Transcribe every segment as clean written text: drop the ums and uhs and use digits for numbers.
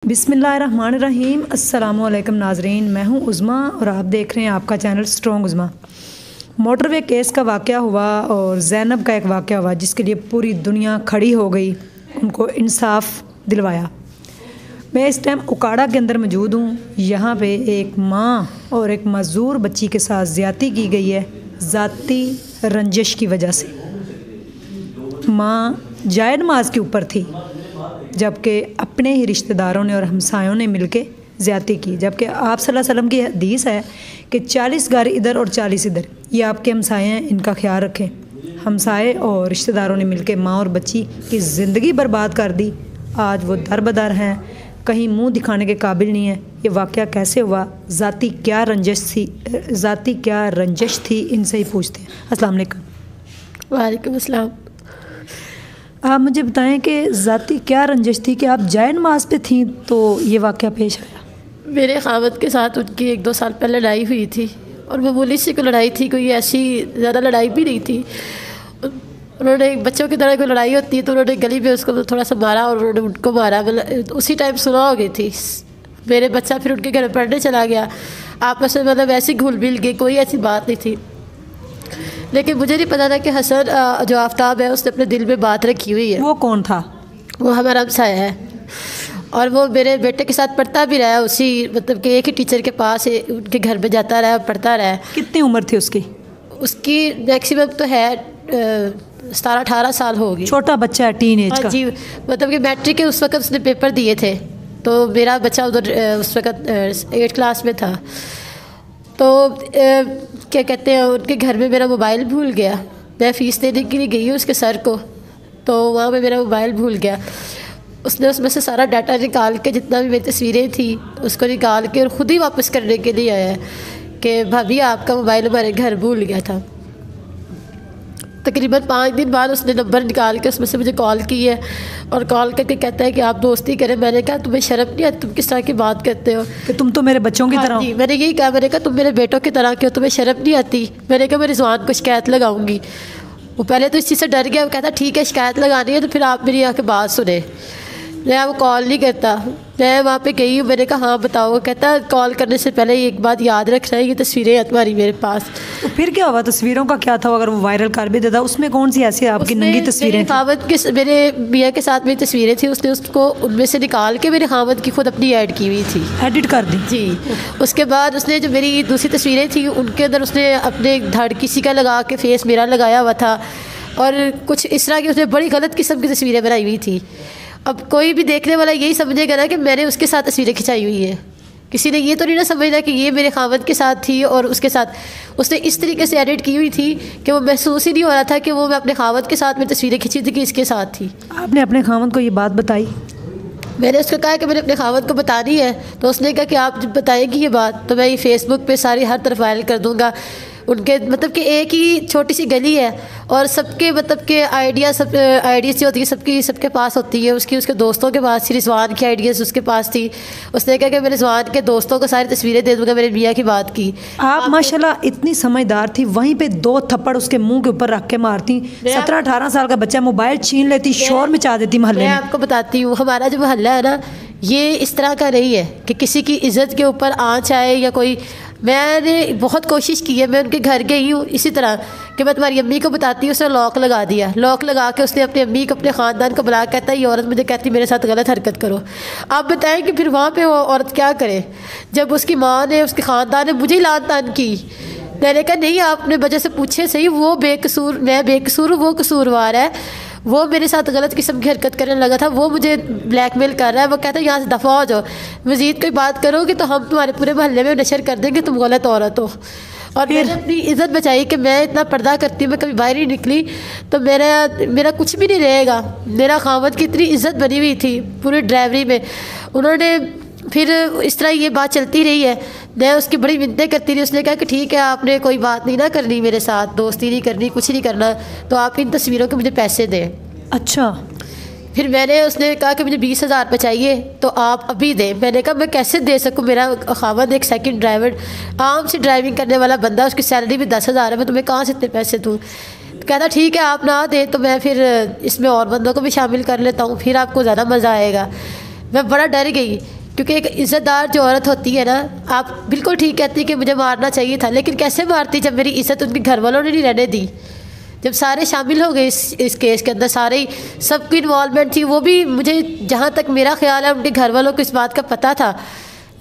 बिस्मिल्लाहिर्रहमानिर्रहीम। अस्सलामुअलैकुम नाज़रीन, मैं हूं उज़्मा और आप देख रहे हैं आपका चैनल स्ट्रॉन्ग उज़्मा। मोटरवे केस का वाक़या हुआ और ज़ैनब का एक वाक़या हुआ जिसके लिए पूरी दुनिया खड़ी हो गई, उनको इंसाफ दिलवाया। मैं इस टाइम उकाड़ा के अंदर मौजूद हूँ। यहाँ पे एक माँ और एक मज़दूर बच्ची के साथ ज़्यादती की गई है ज़ाती रंजिश की वजह से। माँ जाए नमाज के ऊपर थी जबकि अपने ही रिश्तेदारों ने और हमसायों ने मिलके ज़्यादती की, जबकि आप सल्लल्लाहु अलैहि वसल्लम की हदीस है कि 40 घर इधर और 40 इधर। ये आपके हमसाए हैं, इनका ख्याल रखें। हमसाए और रिश्तेदारों ने मिलके माँ और बच्ची की ज़िंदगी बर्बाद कर दी। आज वो दर बदर हैं, कहीं मुंह दिखाने के काबिल नहीं है। ये वाक़या कैसे हुआ, ज़ाती क्या रंजिश थी, इनसे ही पूछते हैं। अस्सलाम वालेकुम। वालेकुम अस्सलाम। आप मुझे बताएं कि ज़ाती क्या रंजिश थी कि आप जाए नमाज पे थी तो ये वाक़या पेश आया? मेरे ख़ावत के साथ उनकी 1-2 साल पहले लड़ाई हुई थी और मामूली सी कोई लड़ाई थी, कोई ऐसी ज़्यादा लड़ाई भी नहीं थी। उन्होंने बच्चों की तरह कोई लड़ाई होती है तो उन्होंने गली में उसको थोड़ा सा मारा और उन्होंने उनको मारा। मतलब उसी टाइम सुलह हो गई थी। मेरे बच्चा फिर उनके घर पढ़ने चला गया, आपस में मतलब ऐसी घुल मिल गई, कोई ऐसी बात नहीं थी। लेकिन मुझे नहीं पता था कि हसन जो आफ्ताब है उसने अपने दिल में बात रखी हुई है। वो कौन था? वो हमारा हमसाया है और वो मेरे बेटे के साथ पढ़ता भी रहा, उसी मतलब कि एक ही टीचर के पास उनके घर में जाता रहा, पढ़ता रहा। कितनी उम्र थी उसकी? उसकी मैक्सिमम तो है 17-18 साल होगी। छोटा बच्चा है, टीन एज का। जी, मतलब कि मैट्रिक के उस वक्त उसने पेपर दिए थे तो मेरा बच्चा उधर उस वक्त 8th क्लास में था। तो क्या कहते हैं, उनके घर में मेरा मोबाइल भूल गया। मैं फ़ीस देने के लिए गई हूँ उसके सर को, तो वहाँ पे मेरा मोबाइल भूल गया। उसने उसमें से सारा डाटा निकाल के, जितना भी मेरी तस्वीरें थी उसको निकाल के और ख़ुद ही वापस करने के लिए आया कि भाभी आपका मोबाइल हमारे घर भूल गया था। तकरीबन 5 दिन बाद उसने नंबर निकाल के उसमें से मुझे कॉल की है और कॉल करके कहता है कि आप दोस्ती करें। मैंने कहा तुम्हें शर्म नहीं आती, तुम किस तरह की बात करते हो कि तुम तो मेरे बच्चों की तरह हो। जी, मैंने यही कहा। मैंने कहा तुम मेरे बेटों की तरह क्यों, तुम्हें शर्म नहीं आती? मैंने कहा मैं रिजवान को शिकायत लगाऊंगी। वो पहले तो इस चीज़ से डर गया। वो कहता ठीक है शिकायत लगानी है तो फिर आप मेरी आके बात सुने। मैं वो कॉल नहीं करता। मैं वहाँ पे गई हूँ, मैंने कहा हाँ बताओ। कहता कॉल करने से पहले एक बात याद रखना है, ये तस्वीरें है तुम्हारी मेरे पास। तो फिर क्या हुआ? तस्वीरों का क्या था? अगर वो वायरल कर भी देता, उसमें कौन सी ऐसी आपकी नंगी तस्वीरें? खावत के मेरे मियाँ के साथ मेरी तस्वीरें थी, उसने उसको उनमें से निकाल के मेरे खावत की खुद अपनी ऐड की हुई थी, एडिट कर दी। जी। उसके बाद उसने जो मेरी दूसरी तस्वीरें थी उनके अंदर उसने अपने धड़ किसी का लगा के फेस मेरा लगाया हुआ था और कुछ इस तरह की उसने बड़ी गलत किस्म की तस्वीरें बनाई हुई थी। अब कोई भी देखने वाला यही समझेगा ना कि मैंने उसके साथ तस्वीरें खिंचाई हुई है। किसी ने ये तो नहीं ना समझना कि ये मेरे खावत के साथ थी और उसके साथ उसने इस तरीके से एडिट की हुई थी कि वो महसूस ही नहीं हो रहा था कि वो मैं अपने खावत के साथ में तस्वीरें खिंची थी कि इसके साथ थी। आपने अपने खावत को ये बात बताई? मैंने उसको कहा कि मैंने अपने खावत को बतानी है, तो उसने कहा कि आप जब बताएगी ये बात तो मैं ये फेसबुक पे सारी हर तरफ वायरल कर दूंगा। उनके मतलब कि एक ही छोटी सी गली है और सबके मतलब के आइडिया सब आइडियाज़ होती है, सबके पास होती है। उसके दोस्तों के पास थी, रिजवान की आइडियाज़ उसके पास थी। उसने कहा कि मैं रिजवान के दोस्तों को सारी तस्वीरें दे दूँगा मेरे मियाँ की बात की। आप माशाल्लाह इतनी समझदार थी, वहीं पे 2 थप्पड़ उसके मुंह के ऊपर रख के मारती। 17-18 साल का बच्चा मोबाइल छीन लेती, शोर मचा देती मोहल्ले में। मैं आपको बताती हूँ, हमारा जो मोहल्ला है ना ये इस तरह का नहीं है कि किसी की इज़्ज़त के ऊपर आँच आए या कोई। मैंने बहुत कोशिश की है, मैं उनके घर गई हूँ इसी तरह कि मैं तुम्हारी अम्मी को बताती हूँ। उसने लॉक लगा दिया, लॉक लगा के उसने अपनी अम्मी को अपने ख़ानदान को बुला, कहता है ये औरत मुझे कहती मेरे साथ गलत हरकत करो। आप बताएं कि फिर वहाँ पे वो औरत क्या करे जब उसकी माँ ने उसके ख़ानदान ने मुझे लान तान की। मैंने कहा नहीं, आप अपने वजह से पूछे सही, वो बेकसूर, मैं बेकसूर हूँ, वो कसूरवार है। वो मेरे साथ गलत किस्म की हरकत करने लगा था, वो मुझे ब्लैकमेल कर रहा है। वो कहता है यहाँ से दफ़ा हो जाओ, मज़ीद कोई बात करोगे तो हम तुम्हारे पूरे मोहल्ले में नशर कर देंगे तुम गलत औरत हो। और मैंने अपनी इज़्ज़त बचाई कि मैं इतना पर्दा करती हूँ, मैं कभी बाहर ही निकली तो मेरा कुछ भी नहीं रहेगा। मेरा खावत की इतनी इज़्ज़त बनी हुई थी पूरी ड्राइवरी में। उन्होंने फिर इस तरह ये बात चलती रही है, मैं उसकी बड़ी मिन्नतें करती रही। उसने कहा कि ठीक है आपने कोई बात नहीं ना करनी मेरे साथ, दोस्ती नहीं करनी, कुछ नहीं करना, तो आप इन तस्वीरों के मुझे पैसे दें। अच्छा। फिर उसने कहा कि मुझे 20,000 रुपये चाहिए तो आप अभी दें। मैंने कहा मैं कैसे दे सकूं, मेरा खावत एक सेकंड ड्राइवर आम से ड्राइविंग करने वाला बंदा, उसकी सैलरी भी 10,000 है, मैं तुम्हें कहाँ से इतने पैसे दूँ? कहता ठीक है आप ना दें तो मैं फिर इसमें और बंदों को भी शामिल कर लेता हूँ, फिर आपको ज़्यादा मज़ा आएगा। मैं बड़ा डर गई, क्योंकि एक इज़्ज़तदार जो औरत होती है ना, आप बिल्कुल ठीक कहती कि मुझे मारना चाहिए था, लेकिन कैसे मारती जब मेरी इज़्ज़त उनके घर वालों ने नहीं रहने दी। जब सारे शामिल हो गए इस केस के अंदर, सारे ही सबकी इन्वॉल्वमेंट थी, वो भी मुझे जहाँ तक मेरा ख्याल है उनके घर वालों को इस बात का पता था।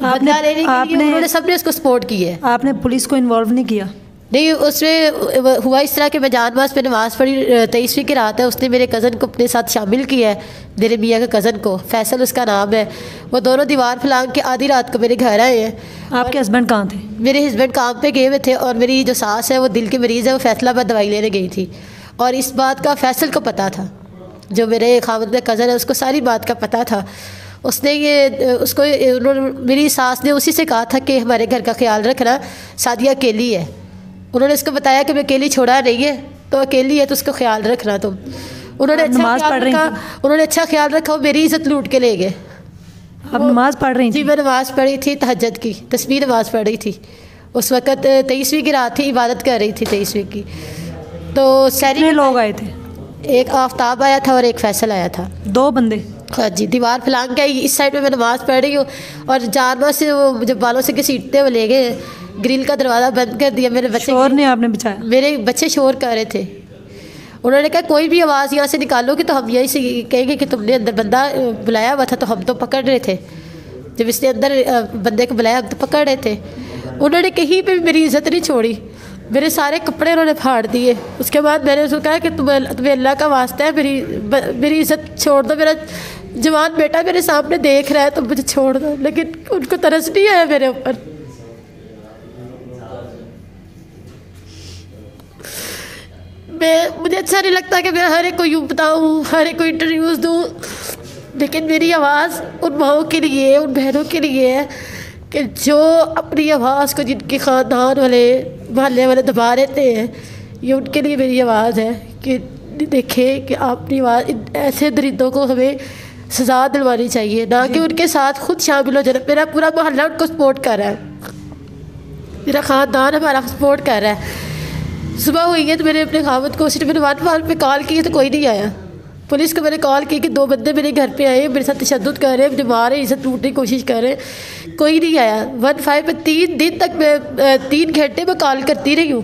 उन्होंने सबने उसको सपोर्ट किया है। आपने पुलिस को इन्वॉल्व नहीं किया? नहीं, उसमें हुआ इस तरह कि मैं जानमाज पे नमाज़ पढ़ी, 23वीं की रात है, उसने मेरे कज़न को अपने साथ शामिल किया है, मेरे मियाँ के कज़न को, फैसल उसका नाम है। वो दोनों दीवार फलांग के आधी रात को मेरे घर आए हैं। आपके हस्बैंड कहाँ थे? मेरे हस्बैंड काम पे गए हुए थे, और मेरी जो सास है वो दिल की मरीज़ है, वो फैसलाबाद दवाई लेने गई थी। और इस बात का फैसल को पता था, जो मेरे खामद में कज़न है उसको सारी बात का पता था। उसने मेरी सास ने उसी से कहा था कि हमारे घर का ख्याल रखना, सादिया अकेली है। उन्होंने उसको बताया कि मैं अकेली छोड़ा नहीं है, तो अकेली है तो उसको ख्याल रखना तुम। उन्होंने अच्छा ख्याल रखा, वो मेरी इज़्ज़त लूट के ले गए। आप नमाज़ पढ़ रही थी? जी, मैं नमाज़ पढ़ी थी, तहज्जुद की तस्बीह नमाज़ पढ़ रही थी। उस वक़्त 23वीं की रात थी, इबादत कर रही थी 23वीं की। तो कितने लोग आए थे? एक आफ्ताब आया था और एक फैसल आया था, 2 बंदे। हाँ जी, दीवार फलांग के इस साइड पे मैं नमाज़ पढ़ रही हूँ, और जानवर से वो जब बालों से घसीटते हुए ले गए, ग्रिल का दरवाज़ा बंद कर दिया। मेरे बच्चे शोर ने आपने बचाया? मेरे बच्चे शोर कर रहे थे। उन्होंने कहा कोई भी आवाज़ यहाँ से निकालोगे तो हम यही से कहेंगे कि तुमने अंदर बंदा बुलाया हुआ था, तो हम तो पकड़ रहे थे। जब इसने अंदर बंदे को बुलाया हम तो पकड़ रहे थे। उन्होंने कहीं पे भी मेरी इज़्ज़त नहीं छोड़ी, मेरे सारे कपड़े उन्होंने फाड़ दिए। उसके बाद मैंने उसको कहा कि तुम्हें अल्लाह का वास्ता है, मेरी इज़्ज़त छोड़ दो, मेरा जवान बेटा मेरे सामने देख रहा है तो मुझे छोड़ दो। लेकिन उनको तरस नहीं आया मेरे ऊपर। मुझे अच्छा नहीं लगता कि मैं हर एक को यूँ बताऊँ, हर एक को इंटरव्यूज़ दूँ, लेकिन मेरी आवाज़ उन माओं के लिए, उन बहनों के लिए है कि जो अपनी आवाज़ को, जिनके ख़ानदान वाले मोहल्ले वाले दबा रहते हैं, ये उनके लिए मेरी आवाज़ है कि देखें कि अपनी आवाज़, ऐसे दरिंदों को हमें सज़ा दिलवानी चाहिए, ना कि उनके साथ खुद शामिल हो जाए। मेरा पूरा मोहल्ला उनको सपोर्ट कर रहा है, मेरा ख़ानदान हमारा सपोर्ट कर रहा है। सुबह हुई है तो मैंने अपने खामद को, मैंने 112 पे कॉल की तो कोई नहीं आया। पुलिस को मैंने कॉल की कि 2 बंदे मेरे घर पे आए, मेरे साथ तशद्दुद कर रहे हैं, मुझे मार रहे, इज़्ज़त लूटने की कोशिश कर रहे हैं, कोई नहीं आया। 15 पे 3 दिन तक मैं 3 घंटे में कॉल करती रही हूँ।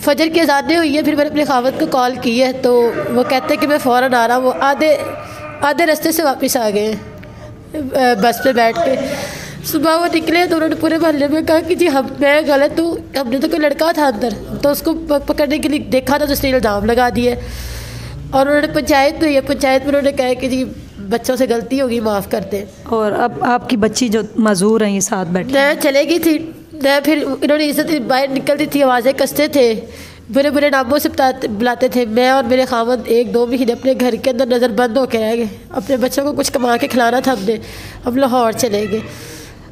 फजर की अज़ानें हुई है, फिर मैंने अपने खामद को कॉल की है, तो वो कहते हैं कि मैं फ़ौरन आ रहा हूँ। वो आधे रास्ते से वापस आ गए बस पे बैठ के। सुबह वो निकले तो उन्होंने पूरे मोहल्ले में कहा कि जी मैं गलत हूँ, हमने तो कोई लड़का था अंदर, तो उसको पकड़ने के लिए देखा था तो उसने इल्ज़ाम लगा दिए। और उन्होंने पंचायत में उन्होंने कहा कि जी बच्चों से गलती होगी, माफ़ करते हैं। और अब आपकी बच्ची जो माजूर हैं ये साथ बैठे, मैं चले गई थी, मैं फिर इन्होंने इज़्ज़त बाहर निकलती थी, आवाज़ें कसते थे, बुरे बुरे नामों से बुलाते थे। मैं और मेरे खामद 1-2 महीने अपने घर के अंदर नज़र बंद होकर रह गए। अपने बच्चों को कुछ कमा के खिलाना था हम लाहौर चले गए।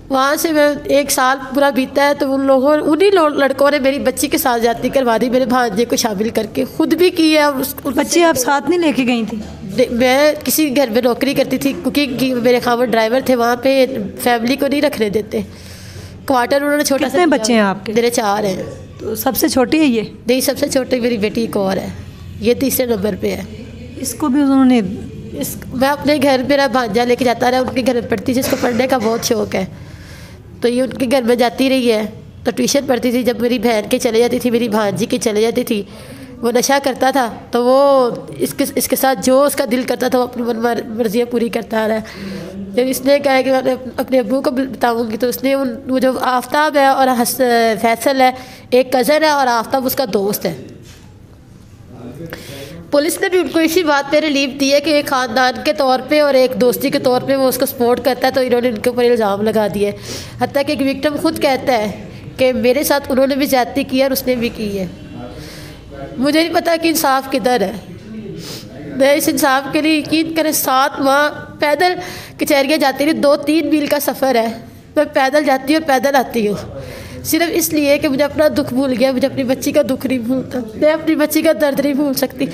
वहाँ से मैं 1 साल पूरा बीता है, तो उन्हीं लड़कों ने मेरी बच्ची के साथ जाती करवा दी, मेरे भांजे को शामिल करके, खुद भी की है। बच्ची आप साथ नहीं लेके गई थी? मैं किसी घर में नौकरी करती थी, कुकिंग की, मेरे खामद ड्राइवर थे, वहाँ पे फैमिली को नहीं रखने देते, क्वार्टर उन्होंने छोटा सा। कितने बच्चे हैं आपके? मेरे 4 हैं। तो सबसे छोटी है ये? नहीं, सबसे छोटी मेरी बेटी एक और है, ये 3रे नंबर पे है। इसको भी उन्होंने मैं अपने घर मेरा भांजा लेके जाता रहा, उनके घर में पढ़ती, जिसको पढ़ने का बहुत शौक़ है, तो ये उनके घर में जाती रही है। तो ट्यूशन पढ़ती थी, जब मेरी बहन के चले जाती थी, मेरी भांजी की चले जाती थी, वो नशा करता था, तो वो इसके साथ जो उसका दिल करता था वो अपनी मर्जियाँ पूरी करता रहा। जब इसने कहा कि मैं अपने अब्बू को बताऊँगी, तो उसने वो जो आफ्ताब है और फैसल है, एक कज़न है, और आफ्ताब उसका दोस्त है। पुलिस ने भी उनको इसी बात पे रिलीफ दी है कि एक ख़ानदान के तौर पे और एक दोस्ती के तौर पे वो उसको सपोर्ट करता है, तो इन्होंने उनके ऊपर इल्ज़ाम लगा दिए। हत्ता कि एक विक्टिम खुद कहता है कि मेरे साथ उन्होंने भी ज़्यादती की है और उसने भी की है। मुझे नहीं पता कि इंसाफ किधर है। मैं इस इंसाफ के लिए यकीन करें 7 माह पैदल कचहरियाँ जाती रही, 2-3 मील का सफ़र है, मैं पैदल जाती हूँ और पैदल आती हूँ, सिर्फ इसलिए कि मुझे अपना दुख भूल गया। मुझे अपनी बच्ची का दुख नहीं भूलता, मैं अपनी बच्ची का दर्द नहीं भूल सकती।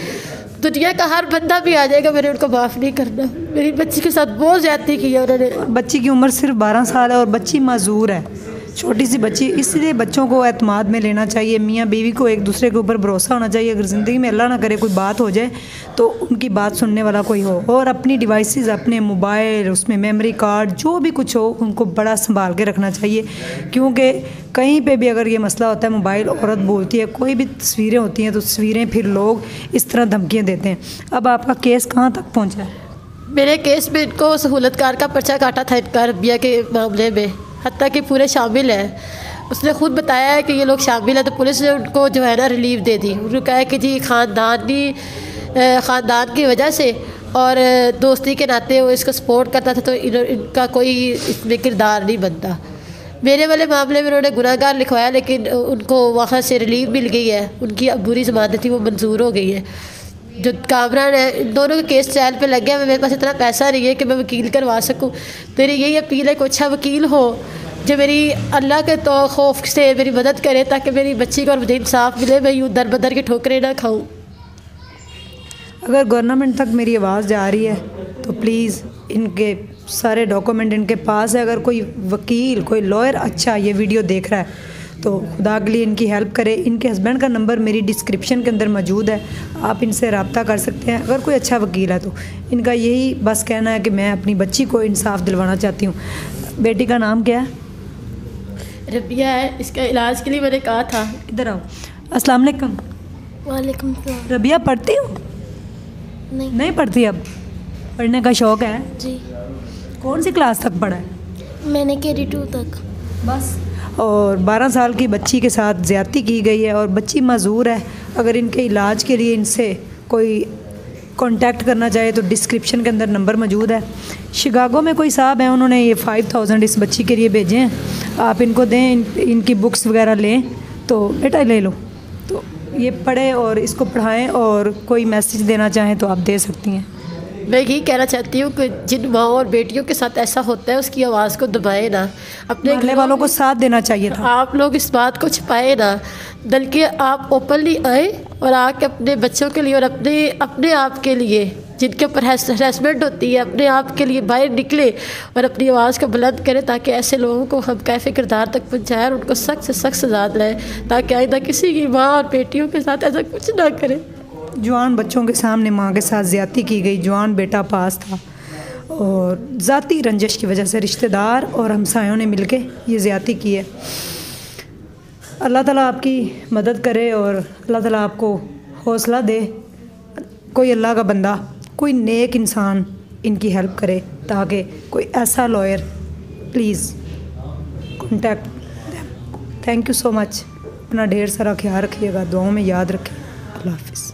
दुनिया का हर बंदा भी आ जाएगा, मैंने उनको माफ़ नहीं करना। मेरी बच्ची के साथ बहुत ज़्यादती की है उन्होंने। बच्ची की उम्र सिर्फ 12 साल है और बच्ची माजूर है, छोटी सी बच्ची, इसलिए बच्चों को एतमाद में लेना चाहिए। मियाँ बीवी को एक दूसरे के ऊपर भरोसा होना चाहिए। अगर ज़िंदगी में अल्लाह ना करे कोई बात हो जाए तो उनकी बात सुनने वाला कोई हो, और अपनी डिवाइसेस, अपने मोबाइल, उसमें मेमोरी कार्ड, जो भी कुछ हो, उनको बड़ा संभाल के रखना चाहिए। क्योंकि कहीं पे भी अगर ये मसला होता है, मोबाइल औरत बोलती है, कोई भी तस्वीरें होती हैं तो तस्वीरें फिर लोग इस तरह धमकियाँ देते हैं। अब आपका केस कहाँ तक पहुँचा है? मेरे केस में इनको सहूलतकार का पर्चा काटा था इनका रबिया के मामले में, हत्ता कि पूरे शामिल हैं। उसने ख़ुद बताया है कि ये लोग शामिल हैं, तो पुलिस ने उनको जो है ना रिलीफ दे दी। उन्होंने कहा है कि जी ख़ानदान की वजह से और दोस्ती के नाते वो इसको सपोर्ट करता था, तो इनका कोई इसमें किरदार नहीं बनता। मेरे वाले मामले में उन्होंने गुनाहगार लिखवाया, लेकिन उनको वहाँ से रिलीफ मिल गई है। उनकी अब बुरी ज़मानत थी, वो मंजूर हो गई है। जो कामरान है, इन दोनों के केस ट्रायल पे लग गया। मेरे पास इतना पैसा नहीं है कि मैं वकील करवा सकूं। मेरी यही अपील है कि अच्छा वकील हो जो मेरी अल्लाह के तो खौफ से मेरी मदद करे, ताकि मेरी बच्ची को और मुझे इंसाफ मिले, मैं यूँ दर बदर की ठोकरें ना खाऊं। अगर गवर्नमेंट तक मेरी आवाज़ जा रही है तो प्लीज़ इनके सारे डॉक्यूमेंट इनके पास है। अगर कोई वकील, कोई लॉयर अच्छा ये वीडियो देख रहा है तो खुदा के लिए इनकी हेल्प करें। इनके हस्बैंड का नंबर मेरी डिस्क्रिप्शन के अंदर मौजूद है, आप इनसे रब्ता कर सकते हैं अगर कोई अच्छा वकील है तो। इनका यही बस कहना है कि मैं अपनी बच्ची को इंसाफ दिलवाना चाहती हूँ। बेटी का नाम क्या है? रबिया है। इसका इलाज के लिए मैंने कहा था। इधर आओ। अस्सलाम वालेकुम। वालेकुम सलाम। रबिया पढ़ती हो? नहीं पढ़ती। अब पढ़ने का शौक़ है जी। कौन सी क्लास तक पढ़ा है? मैंने KD 2 तक बस। और 12 साल की बच्ची के साथ ज़्यादती की गई है और बच्ची माजूर है। अगर इनके इलाज के लिए इनसे कोई कांटेक्ट करना चाहे तो डिस्क्रिप्शन के अंदर नंबर मौजूद है। शिकागो में कोई साहब हैं, उन्होंने ये 5000 इस बच्ची के लिए भेजे हैं। आप इनको दें, इनकी बुक्स वगैरह लें तो बेटा ले लो, तो ये पढ़े और इसको पढ़ाएं। और कोई मैसेज देना चाहें तो आप दे सकती हैं। मैं यही कहना चाहती हूँ कि जिन माओ और बेटियों के साथ ऐसा होता है उसकी आवाज़ को दबाए ना, अपने मोहल्ले वालों को साथ देना चाहिए था। आप लोग इस बात को छुपाए ना, बल्कि आप ओपनली आए और आके अपने बच्चों के लिए और अपने आप के लिए जिनके ऊपर हरासमेंट होती है, अपने आप के लिए बाहर निकले और अपनी आवाज़ को बुलंद करें, ताकि ऐसे लोगों को हम कैफ़े किरदार तक पहुँचाएं और उनको सख्त से सख्त सज़ा दिलाएं, ताकि आइंदा किसी की माँ और बेटियों के साथ ऐसा कुछ ना करें। जवान बच्चों के सामने माँ के साथ ज़्यादती की गई। जवान बेटा पास था और ज़ाती रंजिश की वजह से रिश्तेदार और हमसायों ने मिलके ये ज़्यादती की है। अल्लाह ताला आपकी मदद करे और अल्लाह ताला आपको हौसला दे। कोई अल्लाह का बंदा, कोई नेक इंसान इनकी हेल्प करे, ताकि कोई ऐसा lawyer please contact. Thank you so much. अपना ढेर सारा ख्याल रखिएगा, दुआओं में याद रखें। अल्लाह हाफ़िज़।